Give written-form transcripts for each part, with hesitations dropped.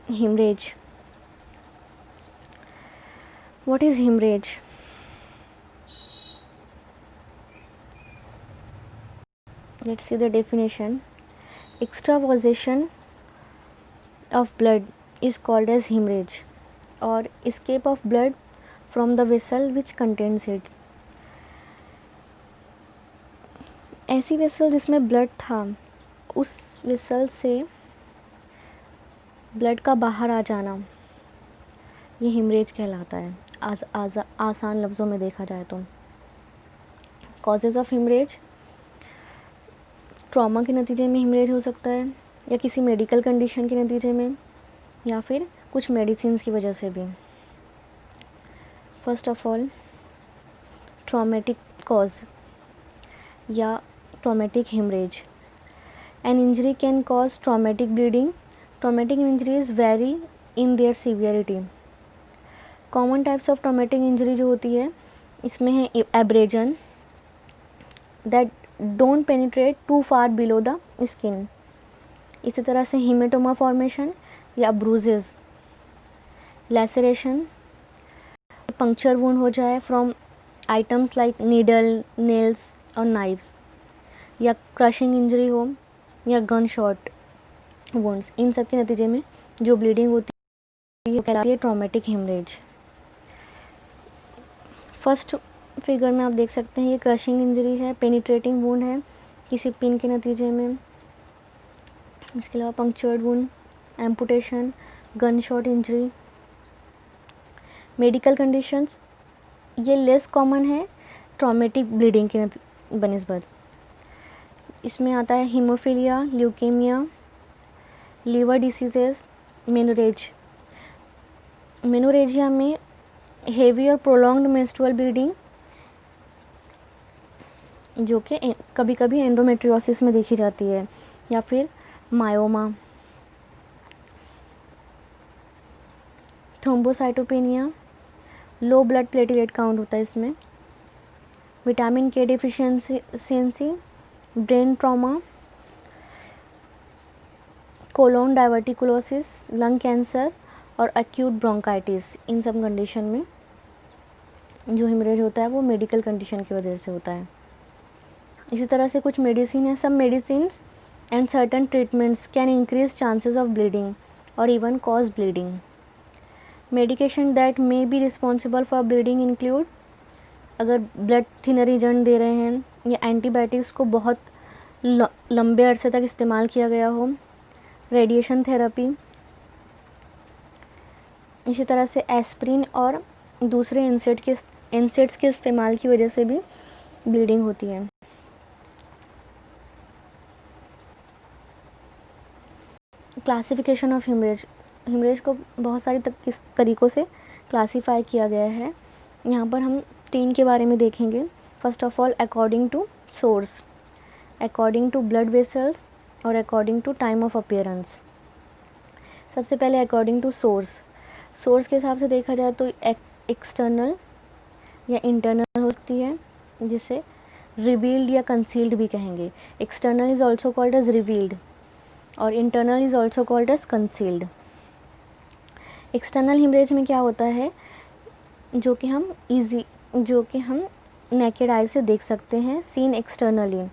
hemorrhage. What is hemorrhage? Let's see the definition. Extravasation of blood is called as hemorrhage, or escape of blood from the vessel which contains it. ऐसी vessel जिसमें blood था, उस vessel से blood का बाहर आ जाना, ये haemorrhage कहलाता है। आसान लफ्ज़ों में देखा जाए तो कॉजेज़ ऑफ हेमरेज, ट्रॉमा के नतीजे में हेमरेज हो सकता है, या किसी मेडिकल कंडीशन के नतीजे में, या फिर कुछ मेडिसिन की वजह से भी। First of all, traumatic cause या traumatic haemorrhage. An injury can cause traumatic bleeding. Traumatic injuries vary in their severity. Common types of traumatic injury जो होती है, इसमें है abrasion that don't penetrate too far below the skin. इसी तरह से haematoma formation या ब्रूजेस, लैसरेशन, पंक्चर वुंड हो जाए from items like needle, nails और नाइव्स, या क्रशिंग इंजरी हो, या गन शॉट वुंड्स, इन सब के नतीजे में जो ब्लीडिंग होती है वो कहलाती है ट्रॉमेटिक हेमरेज। फर्स्ट फिगर में आप देख सकते हैं ये क्रशिंग इंजरी है, पेनिट्रेटिंग वुंड है किसी पिन के नतीजे में। इसके अलावा punctured wound, amputation, gun shot injury. Medical conditions, ये लेस कॉमन है ट्रॉमेटिक ब्लीडिंग के बनिस्बत। इसमें आता है haemophilia, leukaemia, liver diseases, menorrhage. Menorrhagia में हेवी और प्रोलॉन्ग्ड मेंस्ट्रुअल ब्लीडिंग, जो कि कभी कभी एंडोमेट्रियोसिस में देखी जाती है, या फिर myoma. Thrombocytopenia, low blood platelet count होता है इसमें। Vitamin K deficiency, brain trauma, colon diverticulosis, lung cancer और एक्यूट ब्रोंकाइटिस, इन सब कंडीशन में जो हेमरेज होता है वो मेडिकल कंडीशन की वजह से होता है। इसी तरह से कुछ मेडिसिन है, some medicines and certain treatments can increase chances of bleeding और even cause bleeding. Medication that may be responsible for bleeding include, अगर ब्लड थिनर एजेंट दे रहे हैं या एंटीबायोटिक्स को बहुत लंबे अरसे तक इस्तेमाल किया गया हो, रेडिएशन थेरेपी, इसी तरह से एस्प्रिन और दूसरे एनसेड्स के इस्तेमाल की वजह से भी ब्लीडिंग होती है। क्लासिफिकेशन ऑफ हेमरेज, हेमरेज को बहुत सारी तरीक़ों से क्लासीफाई किया गया है। यहाँ पर हम 3 के बारे में देखेंगे। First of all, according to source, according to blood vessels और according to time of appearance. सबसे पहले अकॉर्डिंग टू सोर्स। सोर्स के हिसाब से देखा जाए तो एक्सटर्नल या इंटरनल हो सकती है, जिसे रिवील्ड या कंसील्ड भी कहेंगे। External is also called as revealed और internal is also called as concealed. External haemorrhage में क्या होता है, जो कि हम नेकेड आई से देख सकते हैं, सीन एक्सटर्नली।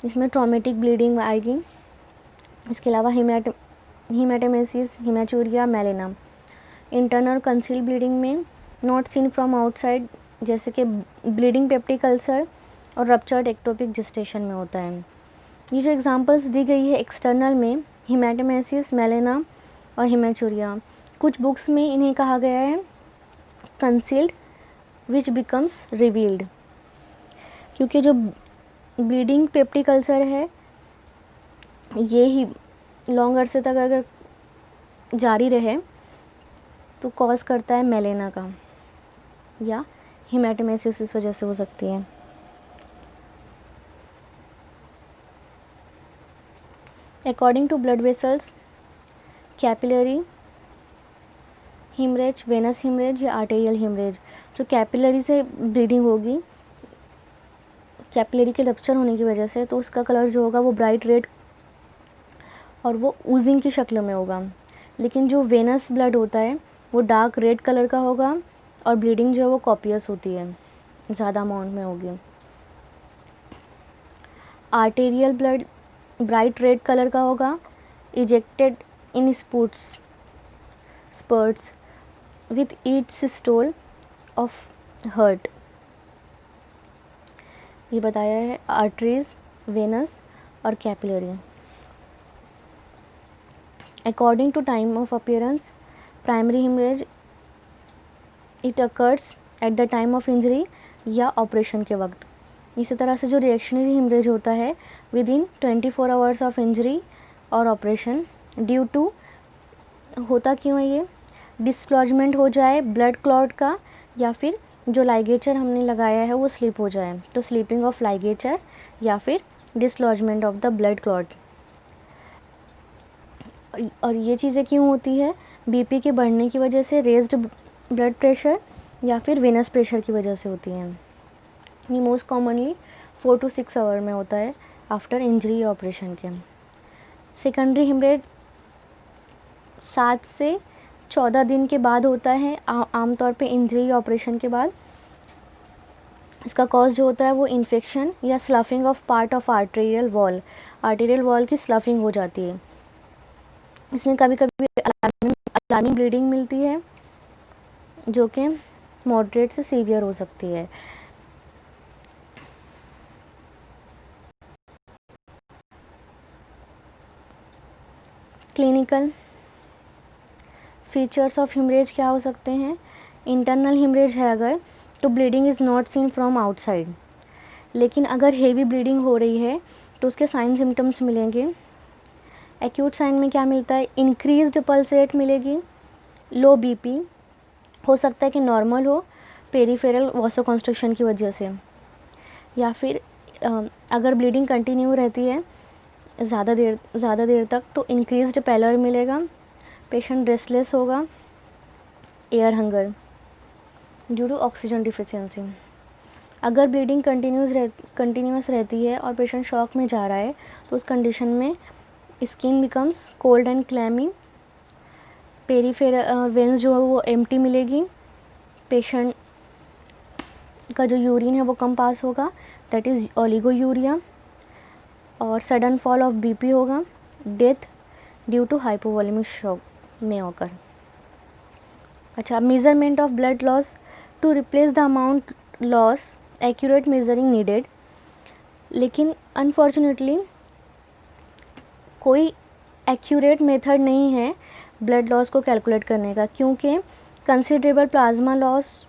इसमें ट्रॉमेटिक ब्लीडिंग आएगी। इसके अलावा हीमेटोमेसिस, हीमेचूरिया, मेलेना। इंटरनल कंसील्ड ब्लीडिंग में नॉट सीन फ्रॉम आउटसाइड, जैसे कि ब्लीडिंग पेप्टिक अल्सर और रप्चर्ड एक्टोपिक जेस्टेशन में होता है। ये जो एग्जांपल्स दी गई है एक्सटर्नल में, हीमेटोमेसिस, मेलेना और हीमेचूरिया, कुछ बुक्स में इन्हें कहा गया है कंसील्ड विच बिकम्स रिवील्ड, क्योंकि जो ब्लीडिंग पेप्टिक अल्सर है ये ही लॉन्ग अरसे तक अगर जारी रहे तो कॉज करता है मेलेना का, या हीमेटोमेसिस इस वजह से हो सकती है। According to blood vessels, capillary haemorrhage, venous haemorrhage या आर्टेरियल हेमरेज। जो कैपिलरी से ब्लीडिंग होगी, कैपिलरी के रप्चर होने की वजह से, तो उसका कलर जो होगा वो ब्राइट रेड और वो ऊजिंग की शक्ल में होगा। लेकिन जो वेनस ब्लड होता है वो डार्क रेड कलर का होगा और ब्लीडिंग जो है वो कॉपियस होती है, ज़्यादा अमाउंट में होगी। Arterial blood bright red colour का होगा, ejected in spurts with each systole of heart. ये बताया है आर्टरीज, वेनस और capillary. According to time of appearance, primary haemorrhage it occurs at the time of injury या operation के वक्त। इसी तरह से जो रिएक्शनरी हेमरेज होता है with in 24 hours of injury और ऑपरेशन, ड्यू टू होता क्यों है ये, डिस्लॉजमेंट हो जाए ब्लड क्लॉट का, या फिर जो लाइगेचर हमने लगाया है वो स्लिप हो जाए, तो स्लीपिंग ऑफ लाइगेचर या फिर डिसलॉजमेंट ऑफ द ब्लड क्लॉट। और ये चीज़ें क्यों होती है, बीपी के बढ़ने की वजह से, रेज्ड ब्लड प्रेशर या फिर वेनस प्रेशर की वजह से होती हैं। ये मोस्ट कॉमनली 4 to 6 आवर में होता है आफ्टर इंजरी या ऑपरेशन के। सेकेंडरी हेमरेज 7 से 14 दिन के बाद होता है, आमतौर पे इंजरी या ऑपरेशन के बाद। इसका कॉज जो होता है वो इन्फेक्शन या sloughing of part of arterial wall की स्लफिंग हो जाती है। इसमें कभी कभी अलार्मिंग ब्लीडिंग मिलती है जो कि मॉडरेट से सीवियर हो सकती है। क्लिनिकल फीचर्स ऑफ हेमरेज क्या हो सकते हैं, इंटरनल हेमरेज है अगर तो bleeding is not seen from outside, लेकिन अगर हेवी ब्लीडिंग हो रही है तो उसके साइन सिम्टम्स मिलेंगे। एक्यूट साइन में क्या मिलता है, इंक्रीज्ड पल्स रेट मिलेगी, लो बीपी, हो सकता है कि नॉर्मल हो पेरिफेरल वासोकंस्ट्रिक्शन की वजह से, या फिर अगर ब्लीडिंग कंटिन्यू रहती है ज़्यादा देर तक तो इंक्रीज्ड पैलर मिलेगा, पेशेंट रेस्टलेस होगा, air hunger due to oxygen deficiency. अगर ब्लीडिंग कंटिन्यूस रहती है और पेशेंट शॉक में जा रहा है तो उस कंडीशन में skin becomes cold and clammy, peripheral veins जो है वो एम्प्टी मिलेगी, पेशेंट का जो यूरिन है वो कम पास होगा, दैट इज़ ओलिगोयूरिया, और सडन फॉल ऑफ बीपी होगा, death due to hypovolaemic shock में होकर। अच्छा, measurement of blood loss to replace the amount loss, accurate measuring needed, लेकिन अनफॉर्चुनेटली कोई एक्यूरेट मेथड नहीं है ब्लड लॉस को कैलकुलेट करने का, क्योंकि considerable plasma loss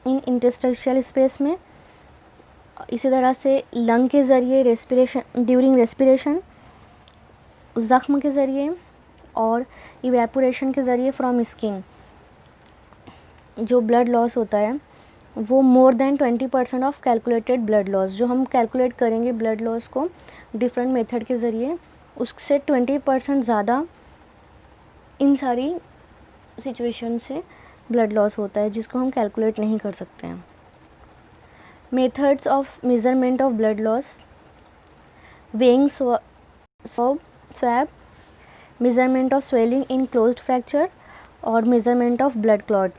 in interstitial space में, इसी तरह से लंग के ज़रिए रेस्पिरेशन ड्यूरिंग रेस्पिरेशन, ज़ख्म के ज़रिए और इवेपोरेशन के ज़रिए फ्रॉम स्किन, जो ब्लड लॉस होता है वो more than 20% of calculated blood loss, जो हम कैलकुलेट करेंगे ब्लड लॉस को डिफरेंट मेथड के ज़रिए, उससे 20% ज़्यादा इन सारी सिचुएशन से ब्लड लॉस होता है जिसको हम कैलकुलेट नहीं कर सकते हैं। Methods of measurement of blood loss, weighing swab, measurement of swelling in closed fracture और मेज़रमेंट ऑफ ब्लड क्लॉट।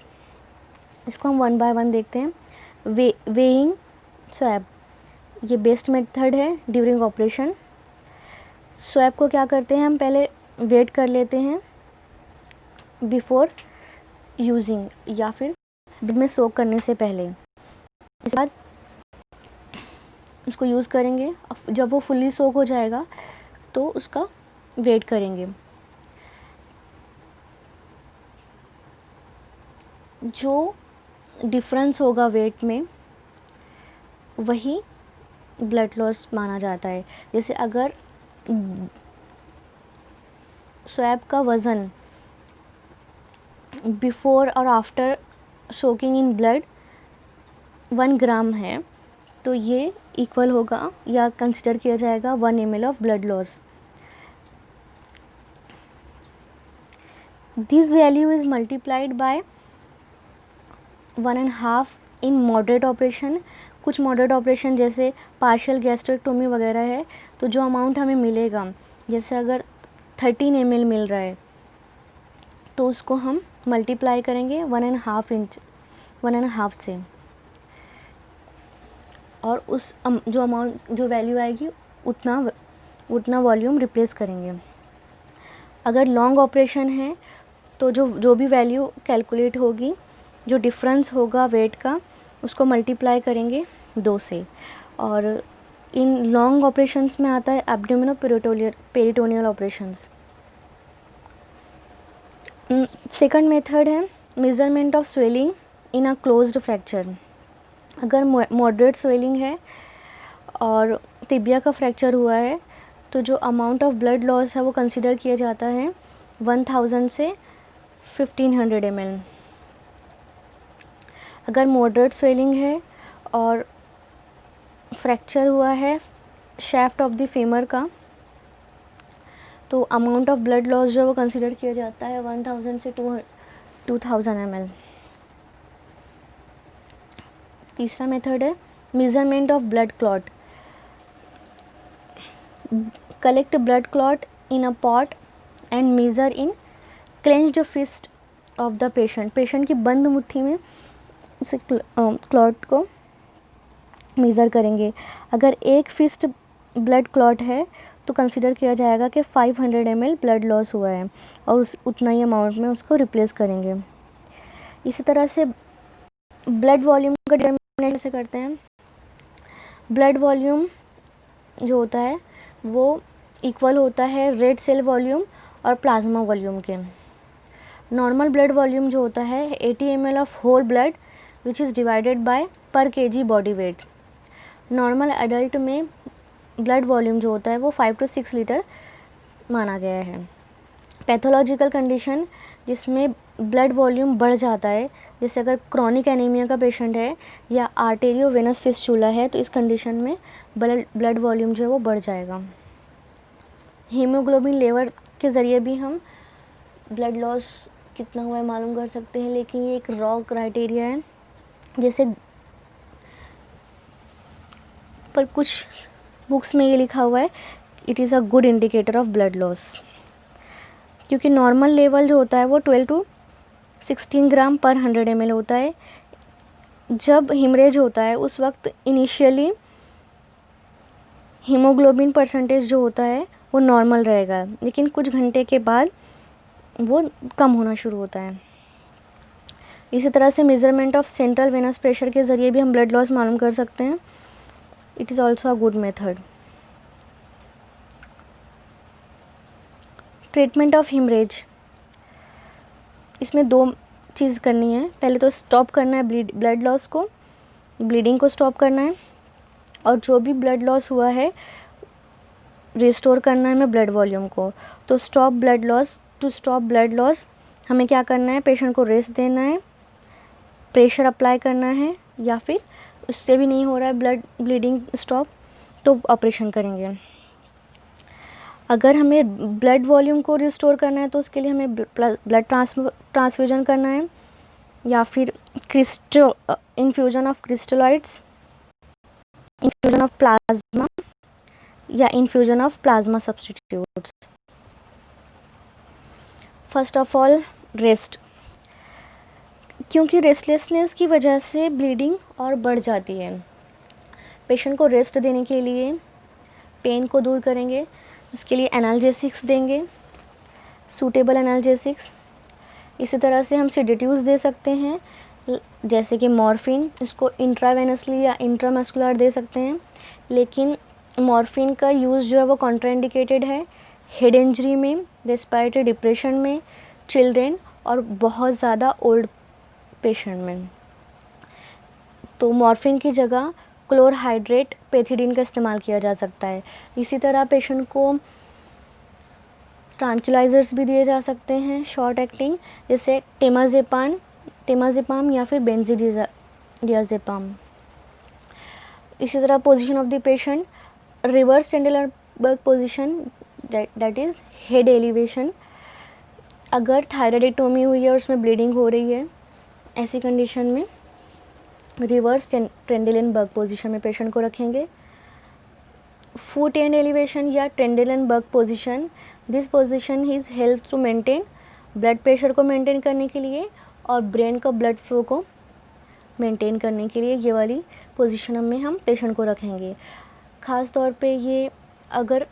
इसको हम 1 by 1 देखते हैं। वेइंग स्वैब ये बेस्ट मेथड है ड्यूरिंग ऑपरेशन। स्वैब को क्या करते हैं, हम पहले वेट कर लेते हैं बिफोर यूजिंग या फिर ब्लड में सोक करने से पहले, इसके बाद इसको यूज़ करेंगे। जब वो फुल्ली सोक हो जाएगा तो उसका वेट करेंगे। जो डिफरेंस होगा वेट में वही ब्लड लॉस माना जाता है। जैसे अगर स्वैब का वज़न बिफोर और आफ्टर सोकिंग इन ब्लड 1 ग्राम है तो ये इक्वल होगा या कंसिडर किया जाएगा 1 ml of blood loss. This value is multiplied by 1.5 in moderate operation. कुछ मॉडरेट ऑपरेशन जैसे पार्शियल गैस्ट्रेक्टोमी वगैरह है तो जो अमाउंट हमें मिलेगा, जैसे अगर 13 ml मिल रहा है तो उसको हम मल्टीप्लाई करेंगे 1.5 इंच 1.5 से, और उस जो अमाउंट जो वैल्यू आएगी उतना वॉल्यूम रिप्लेस करेंगे। अगर लॉन्ग ऑपरेशन है तो जो भी वैल्यू कैलकुलेट होगी, जो डिफरेंस होगा वेट का, उसको मल्टीप्लाई करेंगे 2 से। और इन लॉन्ग ऑपरेशंस में आता है एब्डोमिनो पेरिटोनियल ऑपरेशंस। सेकंड मेथड है measurement of swelling in a closed fracture. अगर मॉडरेट स्वेलिंग है और टिबिया का फ्रैक्चर हुआ है तो जो अमाउंट ऑफ ब्लड लॉस है वो कंसिडर किया जाता है 1000 से 1500 ml। अगर मॉडरेट स्वेलिंग है और फ्रैक्चर हुआ है शैफ्ट ऑफ द फेमर का, तो अमाउंट ऑफ ब्लड लॉस जो वो कंसिडर किया जाता है 1000 से 2000 ml। तीसरा मेथड है measurement of blood clot. Collect blood clot in a pot and measure in clenched fist of the patient. Patient की बंद मुट्ठी में उसे क्लॉट को मेज़र करेंगे। अगर 1 फिस्ट ब्लड क्लॉट है तो कंसिडर किया जाएगा कि 500 ml ब्लड लॉस हुआ है, और उतना ही अमाउंट में उसको रिप्लेस करेंगे। इसी तरह से ब्लड वॉल्यूम का डिटर्मिनेशन कैसे करते हैं। ब्लड वॉल्यूम जो होता है वो इक्वल होता है रेड सेल वॉल्यूम और प्लाज्मा वॉल्यूम के। नॉर्मल ब्लड वॉल्यूम जो होता है 80 ml of whole blood which is divided by per kg body weight. Normal adult में ब्लड वॉल्यूम जो होता है वो 5 to 6 लीटर माना गया है। पैथोलॉजिकल कंडीशन जिसमें ब्लड वॉल्यूम बढ़ जाता है, जैसे अगर क्रॉनिक एनीमिया का पेशेंट है या आर्टेरियो वेनस फिस्टुला है, तो इस कंडीशन में ब्लड वॉल्यूम जो है वो बढ़ जाएगा। हीमोग्लोबिन लेवल के ज़रिए भी हम ब्लड लॉस कितना हुआ है मालूम कर सकते हैं, लेकिन ये एक रॉ क्राइटेरिया है। जैसे पर कुछ बुक्स में ये लिखा हुआ है it is a good indicator of blood loss, क्योंकि नॉर्मल लेवल जो होता है वो 12 to 16 ग्राम पर 100 ml होता है। जब हिमरेज होता है उस वक्त इनिशियली हीमोग्लोबिन परसेंटेज जो होता है वो नॉर्मल रहेगा, लेकिन कुछ घंटे के बाद वो कम होना शुरू होता है। इसी तरह से measurement of central venous pressure के ज़रिए भी हम ब्लड लॉस मालूम कर सकते हैं। It is also a good method. Treatment of haemorrhage, इसमें 2 चीज़ करनी है। पहले तो स्टॉप करना है ब्लड लॉस को, ब्लीडिंग को स्टॉप करना है, और जो भी ब्लड लॉस हुआ है रिस्टोर करना है हमें ब्लड वॉल्यूम को। तो टू स्टॉप ब्लड लॉस हमें क्या करना है, पेशेंट को रेस्ट देना है, प्रेशर अप्लाई करना है, या फिर उससे भी नहीं हो रहा है ब्लीडिंग स्टॉप तो ऑपरेशन करेंगे। अगर हमें ब्लड वॉल्यूम को रिस्टोर करना है तो उसके लिए हमें ब्लड ट्रांसफ्यूजन करना है, या फिर infusion of crystalloids, infusion of plasma, या infusion of plasma substitutes. First of all rest, क्योंकि रेस्टलेसनेस की वजह से ब्लीडिंग और बढ़ जाती है। पेशेंट को रेस्ट देने के लिए पेन को दूर करेंगे, उसके लिए एनाल्जेसिक्स देंगे, सूटेबल एनाल्जेसिक्स। इसी तरह से हम सेडेटिव्स दे सकते हैं, जैसे कि मॉर्फिन, इसको इंट्रावेनसली या इंट्रामस्कुलर दे सकते हैं, लेकिन मॉर्फिन का यूज़ जो है वो कॉन्ट्राइंडिकेटेड है हेड इंजरी में, रेस्पिरेटरी डिप्रेशन में, चिल्ड्रेन और बहुत ज़्यादा ओल्ड पेशेंट में। तो मॉर्फिन की जगह क्लोरहाइड्रेट पेथिडीन का इस्तेमाल किया जा सकता है। इसी तरह पेशेंट को ट्रांक्विलाइजर्स भी दिए जा सकते हैं शॉर्ट एक्टिंग, जैसे टेमाजेपाम या फिर बेंजीडियाजेपाम। इसी तरह position of the patient, reverse Trendelenburg position, that is head elevation. अगर थायराइडेक्टोमी हुई है और उसमें ब्लीडिंग हो रही है, ऐसी कंडीशन में रिवर्स ट्रेंडलनबर्ग पोजीशन में पेशेंट को रखेंगे। फुट एंड एलिवेशन या Trendelenburg position, this position is help to maintain blood pressure को मेंटेन करने के लिए और ब्रेन का ब्लड फ्लो को मेंटेन करने के लिए ये वाली पोजीशन में हम पेशेंट को रखेंगे। ख़ास तौर पे ये अगर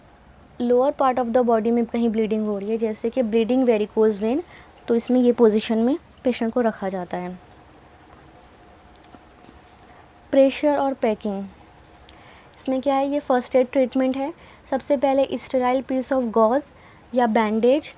lower part of the body में कहीं ब्लीडिंग हो रही है, जैसे कि ब्लीडिंग वेरिकोज वेन, तो इसमें ये पोजीशन में पेशेंट को रखा जाता है। प्रेशर और पैकिंग, इसमें क्या है, ये फर्स्ट एड ट्रीटमेंट है। सबसे पहले स्टेराइल पीस ऑफ गॉज या बैंडेज,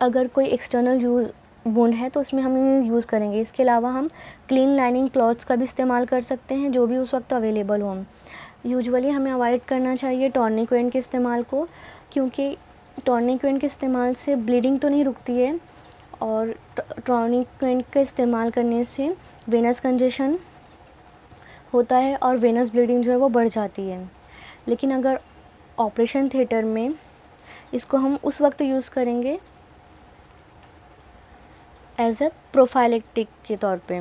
अगर कोई एक्सटर्नल वुंड है तो उसमें हम यूज़ करेंगे। इसके अलावा हम क्लीन लाइनिंग क्लॉथ्स का भी इस्तेमाल कर सकते हैं, जो भी उस वक्त अवेलेबल हो। यूजुअली हमें अवॉइड करना चाहिए टॉर्निक्वेंट के इस्तेमाल को, क्योंकि टॉर्निक्वेंट के इस्तेमाल से ब्लीडिंग तो नहीं रुकती है, और टॉर्निक्वेंट का इस्तेमाल करने से वेनस कंजेशन होता है और वेनस ब्लीडिंग जो है वो बढ़ जाती है। लेकिन अगर ऑपरेशन थिएटर में इसको हम उस वक्त यूज़ करेंगे एज ए प्रोफाइलेक्टिक के तौर पे,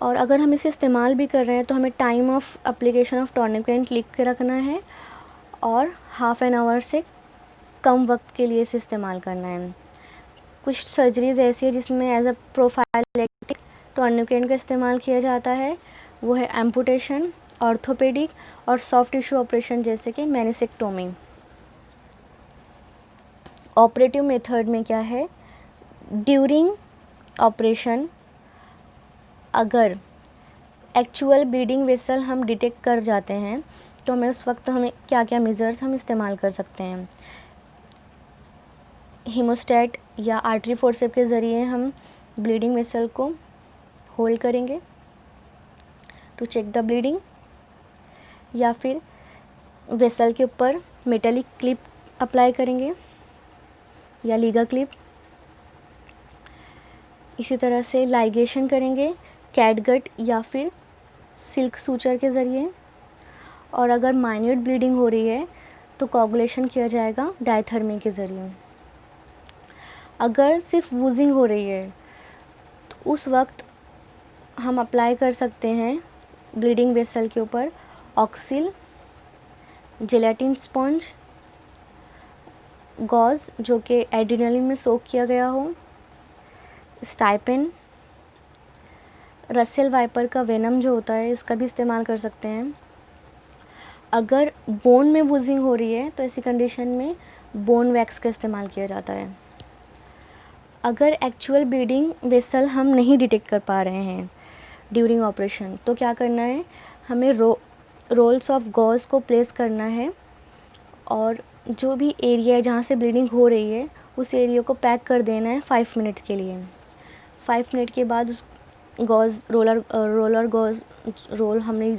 और अगर हम इसे इस्तेमाल भी कर रहे हैं तो हमें टाइम ऑफ एप्लीकेशन ऑफ टॉर्निक्वेंट लिख के रखना है और हाफ एन आवर से कम वक्त के लिए इसे इस्तेमाल करना है। कुछ सर्जरीज़ ऐसी है जिसमें एज अ प्रोफाइलेक्टिक टॉर्निक्वेंट का इस्तेमाल किया जाता है, वो है एम्पुटेशन, ऑर्थोपेडिक और सॉफ्ट टिश्यू ऑपरेशन जैसे कि मैनिसेक्टोमी। ऑपरेटिव मेथड में क्या है, ड्यूरिंग ऑपरेशन अगर एक्चुअल ब्लीडिंग वेसल हम डिटेक्ट कर जाते हैं तो हमें उस वक्त हमें क्या क्या मेजर्स हम इस्तेमाल कर सकते हैं। हीमोस्टैट या आर्टरी फोर्सेप के ज़रिए हम ब्लीडिंग वेसल को होल्ड करेंगे टू चेक द ब्लीडिंग, या फिर वेसल के ऊपर मेटेलिक क्लिप अप्लाई करेंगे या लीगा क्लिप। इसी तरह से लाइगेशन करेंगे कैटगट या फिर सिल्क सूचर के ज़रिए, और अगर माइन्यूट ब्लीडिंग हो रही है तो कोगुलेशन किया जाएगा डायथर्मी के ज़रिए। अगर सिर्फ वूजिंग हो रही है तो उस वक्त हम अप्लाई कर सकते हैं ब्लीडिंग वेसल के ऊपर ऑक्सिल, जेलेटिन स्पॉन्ज, गॉज जो कि एड्रेनलिन में सोक किया गया हो, स्टाइपेन, रसेल वाइपर का वेनम जो होता है इसका भी इस्तेमाल कर सकते हैं। अगर बोन में वूजिंग हो रही है तो ऐसी कंडीशन में बोन वैक्स का इस्तेमाल किया जाता है। अगर एक्चुअल ब्लीडिंग वेसल हम नहीं डिटेक्ट कर पा रहे हैं ड्यूरिंग ऑपरेशन तो क्या करना है, हमें रोल्स ऑफ गॉज को प्लेस करना है और जो भी एरिया है जहाँ से ब्लीडिंग हो रही है उस एरिया को पैक कर देना है 5 मिनट के लिए। 5 मिनट के बाद उस गॉज रोलर गॉज रोल हमने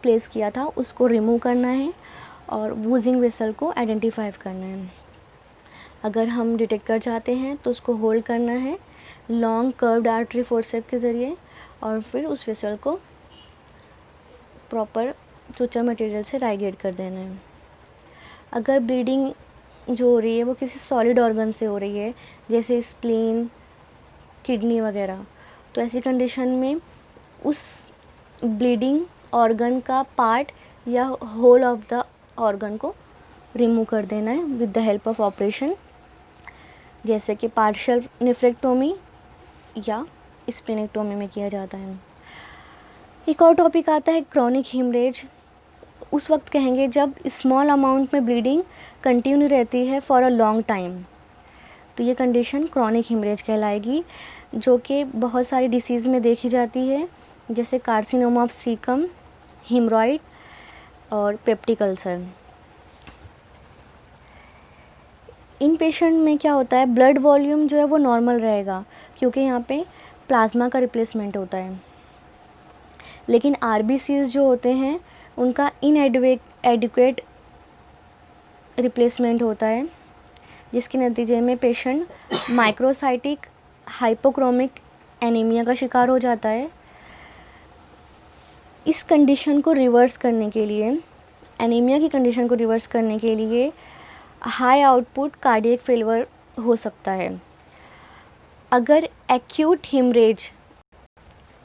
प्लेस किया था उसको रिमूव करना है और वूजिंग वेसल को आइडेंटिफाई करना है। अगर हम डिटेक्ट कर जाते हैं तो उसको होल्ड करना है लॉन्ग कर्व्ड आर्टरी फोर्सेप के ज़रिए और फिर उस वेसल को प्रॉपर सुचर मटेरियल से लाइगेट कर देना है। अगर ब्लीडिंग जो हो रही है वो किसी सॉलिड ऑर्गन से हो रही है जैसे स्प्लीन, किडनी वगैरह, तो ऐसी कंडीशन में उस ब्लीडिंग ऑर्गन का पार्ट या होल ऑफ द ऑर्गन को रिमूव कर देना है with the help of operation, जैसे कि पार्शियल नेफ्रेक्टोमी या स्प्लेनेक्टोमी में किया जाता है। एक और टॉपिक आता है क्रॉनिक हेमरेज। उस वक्त कहेंगे जब स्मॉल अमाउंट में ब्लीडिंग कंटिन्यू रहती है फॉर अ लॉन्ग टाइम, तो ये कंडीशन क्रॉनिक हेमरेज कहलाएगी, जो कि बहुत सारी डिसीज़ में देखी जाती है जैसे कार्सिनोमा ऑफ सीकम, हेमरॉइड और पेप्टिक अल्सर। इन पेशेंट में क्या होता है, ब्लड वॉल्यूम जो है वो नॉर्मल रहेगा क्योंकि यहाँ पे प्लाज्मा का रिप्लेसमेंट होता है, लेकिन आरबीसीज जो होते हैं उनका इनएडिक्वेट रिप्लेसमेंट होता है, जिसके नतीजे में पेशेंट माइक्रोसाइटिक हाइपोक्रोमिक एनीमिया का शिकार हो जाता है। इस कंडीशन को रिवर्स करने के लिए, एनीमिया की कंडीशन को रिवर्स करने के लिए हाई आउटपुट कार्डियक फेलियर हो सकता है। अगर एक्यूट हेमरेज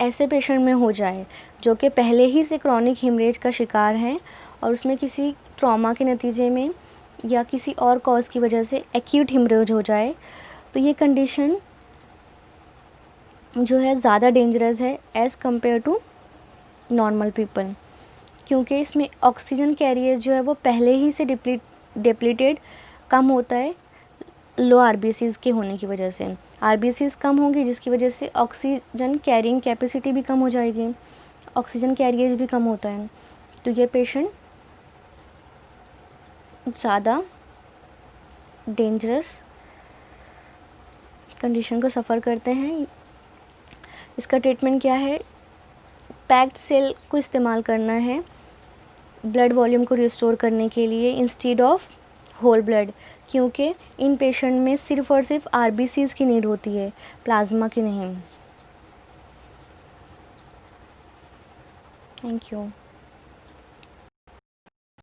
ऐसे पेशेंट में हो जाए जो कि पहले ही से क्रॉनिक हेमरेज का शिकार हैं और उसमें किसी ट्रॉमा के नतीजे में या किसी और कॉज की वजह से एक्यूट हेमरेज हो जाए, तो ये कंडीशन जो है ज़्यादा डेंजरस है as compare to normal people, क्योंकि इसमें ऑक्सीजन कैरियर जो है वो पहले ही से डिप्लीटेड कम होता है लो आरबीसीज़ के होने की वजह से। आरबीसीज़ कम होंगी जिसकी वजह से ऑक्सीजन कैरिंग कैपेसिटी भी कम हो जाएगी, ऑक्सीजन कैरियर भी कम होता है, तो ये पेशेंट ज़्यादा डेंजरस कंडीशन को सफ़र करते हैं। इसका ट्रीटमेंट क्या है? पैक्ड सेल को इस्तेमाल करना है ब्लड वॉल्यूम को रिस्टोर करने के लिए इंस्टेड ऑफ होल ब्लड, क्योंकि इन पेशेंट में सिर्फ़ और सिर्फ आरबीसीज़ की नीड होती है, प्लाज्मा की नहीं। Thank you.